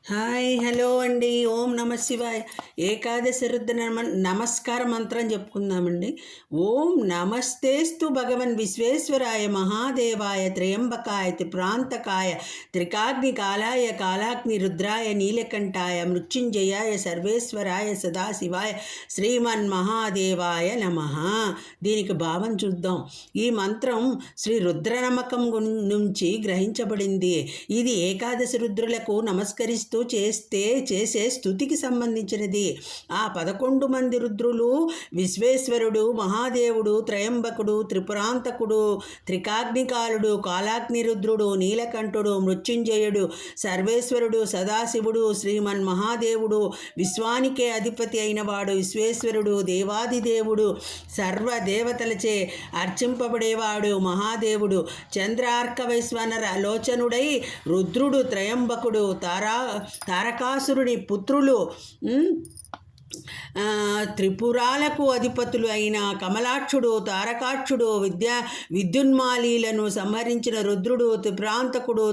Hi hello అండి. ఓం నమ శివాయ. ఏకాదశి రుద్ర నమస్కార మంత్రం చెప్పుకుందామండి. ఓం నమస్తేస్తు భగవన్ విశ్వేశ్వరాయ మహాదేవాయ త్రయంబకాయ త్రిప్రాంతకాయ త్రికాగ్ని కాలాయ కాలాగ్ని రుద్రాయ నీలకంఠాయ మృత్యుంజయాయ సర్వేశ్వరాయ సదాశివాయ శ్రీమన్ మహాదేవాయ నమ. దీనికి భావం చూద్దాం. ఈ మంత్రం శ్రీ రుద్రనమకం నుంచి గ్రహించబడింది. ఇది ఏకాదశి రుద్రులకు నమస్కరిస్తూ చేసే స్తుతికి సంబంధించినది. ఆ 11 మంది రుద్రులు విశ్వేశ్వరుడు, మహాదేవుడు, త్రయంబకుడు, త్రిపురాంతకుడు, త్రికాగ్నికాలుడు, కాలాగ్ని రుద్రుడు, నీలకంఠుడు, మృత్యుంజయుడు, సర్వేశ్వరుడు, సదాశివుడు, శ్రీమన్ మహాదేవుడు, విశ్వానికే అధిపతి అయినవాడు విశ్వేశ్వరుడు, దేవాదిదేవుడు, సర్వదేవతలచే అర్చింపబడేవాడు మహాదేవుడు, చంద్రార్కవైశ్వనర లోచనుడై రుద్రుడు, త్రయంబకుడు, తారకాసురుని పుత్రులు, త్రిపురాలకు అధిపతులు అయిన కమలాక్షుడు, తారకాక్షుడు, విద్యున్మాలీలను సంహరించిన రుద్రుడు, త్రిప్రాంతకుడు,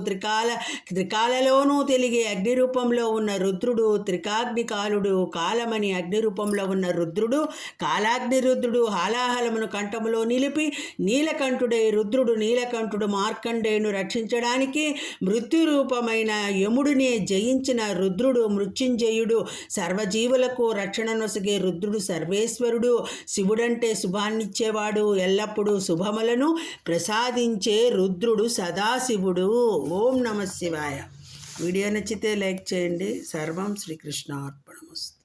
త్రికాలలోనూ తెలిగే అగ్ని రూపంలో ఉన్న రుద్రుడు, త్రికాగ్నికాలుడు, కాలమని అగ్ని రూపంలో ఉన్న రుద్రుడు, కాలాగ్ని రుద్రుడు, హాలాహలమును కంఠములో నిలిపి నీలకంఠుడై రుద్రుడు, నీలకంఠుడు మార్కండేయును రక్షించడానికి మృత్యురూపమైన యముడిని జయించిన రుద్రుడు, మృత్యుంజయుడు, సర్వజీవులకు రక్షణ నొసగే రుద్రుడు, సర్వేశ్వరుడు, శివుడంటే శుభాన్నిచ్చేవాడు, ఎల్లప్పుడూ శుభములను ప్రసాదించే రుద్రుడు సదాశివుడు. ఓం నమ శివాయ. వీడియో నచ్చితే లైక్ చేయండి. సర్వం శ్రీకృష్ణార్పణమస్తు.